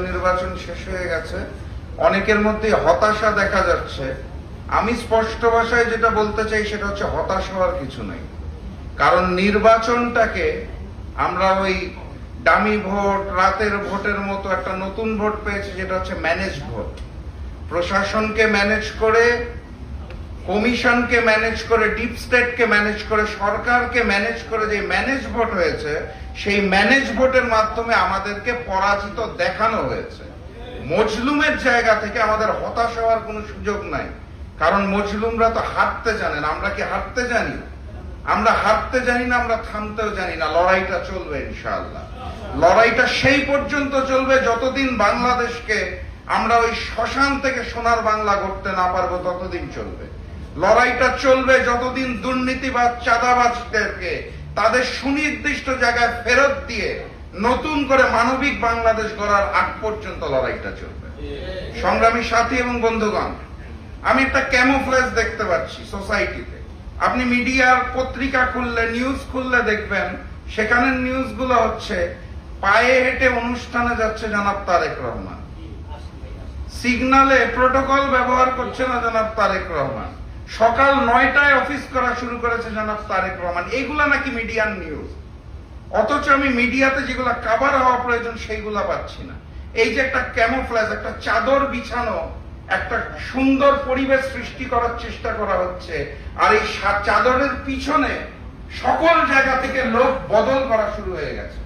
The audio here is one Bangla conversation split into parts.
নির্বাচন শেষ হয়ে গেছে, অনেকের মধ্যে হতাশা দেখা যাচ্ছে। আমি স্পষ্ট ভাষায় যেটা বলতে চাই সেটা হচ্ছে হতাশ হওয়ার কিছু নেই। কারণ নির্বাচনটাকে আমরা ওই ডামি ভোট, রাতের ভোটের মতো একটা নতুন ভোট পেয়েছি, যেটা হচ্ছে ম্যানেজ ভোট। প্রশাসনকে ম্যানেজ করে, কমিশনকে ম্যানেজ করে, ডিপ স্টেটকে ম্যানেজ করে, সরকারকে ম্যানেজ করে যে ম্যানেজ ভোট হয়েছে, সেই ম্যানেজ ভোটের মাধ্যমে আমাদেরকে পরাজিত দেখানো হয়েছে। মজলুমের জায়গা থেকে আমাদের হতাশ হওয়ার কোনো সুযোগ নাই। কারণ মজলুমরা তো হারতে জানে না, আমরা কি হারতে জানি? আমরা হারতে জানি না, আমরা থামতেও জানি না। লড়াইটা চলবে ইনশাআল্লাহ। লড়াইটা সেই পর্যন্ত চলবে যতদিন বাংলাদেশকে আমরা ওই শ্মশান থেকে সোনার বাংলা করতে না পারবো, ততদিন চলবে। লড়াইটা চলবে যতদিন দুর্নীতিবাজ, চাঁদাবাজদেরকে তাদের সুনির্দিষ্ট জায়গায় ফেরত দিয়ে নতুন করে মানবিক বাংলাদেশ গড়ার আগ পর্যন্ত লড়াইটা চলবে। সংগ্রামী সাথী এবং বন্ধুগণ, আমি একটা ক্যামোফ্লেজ দেখতে পাচ্ছি সোসাইটিতে। আপনি মিডিয়ার পত্রিকা খুললে, নিউজ খুললে দেখবেন সেখানের নিউজগুলো হচ্ছে পায়ে হেঁটে অনুষ্ঠানে যাচ্ছে জনাব তারেক রহমান, সিগনালে প্রোটোকল ব্যবহার করছে না জনাব তারেক রহমান, সকাল 9টায় অফিস করা শুরু করেছে জনাব তারেক রহমান। এইগুলা নাকি মিডিয়ার নিউজ। অথচ আমি মিডিয়াতে যেগুলা কভার হওয়া প্রয়োজন সেইগুলা পাচ্ছি না। এই যে একটা ক্যামোফ্লেজ, একটা চাদর বিছানো, একটা সুন্দর পরিবেশ সৃষ্টি করার চেষ্টা করা হচ্ছে, আর এই চাদরের পিছনে সকল জায়গা থেকে লোক বদল করা শুরু হয়ে গেছে।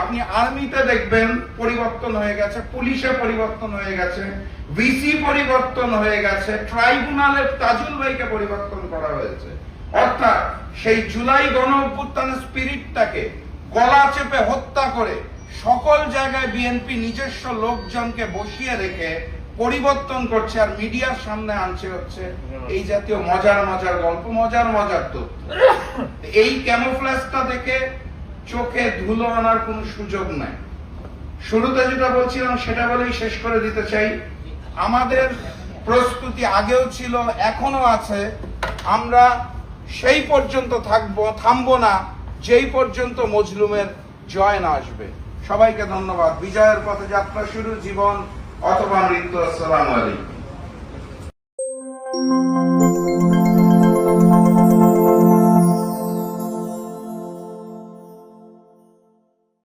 আপনি আর্মিতে দেখবেন পরিবর্তন হয়ে গেছে, পুলিশে পরিবর্তন হয়ে গেছে, ভিসি পরিবর্তন হয়ে গেছে, ট্রাইব্যুনালের তাজুল ভাইকে পরিবর্তন করা হয়েছে। অর্থাৎ সেই জুলাই গণ অভ্যুত্থানের স্পিরিটটাকে গলা চেপে হত্যা করে সকল জায়গায় বিএনপি নিজস্ব লোকজনকে বসিয়ে রেখে পরিবর্তন করছে, আর মিডিয়ার সামনে আনছে হচ্ছে এই জাতীয় মজার মজার গল্প, মজার মজার তথ্য। এই ক্যামোফ্লেজটা দেখে চোখে ধুলো আনার কোন সুযোগ নাই। শুরুতে যেটা বলছিলাম সেটা বলেই শেষ করে দিতে চাই। আমাদের প্রস্তুতি আগেও ছিল, এখনো আছে। আমরা সেই পর্যন্ত থামবো না যেই পর্যন্ত মজলুমের জয় না আসবে। সবাইকে ধন্যবাদ। বিজয়ের পথে যাত্রা শুরু, জীবন অথবা মৃত্যু। আসসালামু আলাইকুম।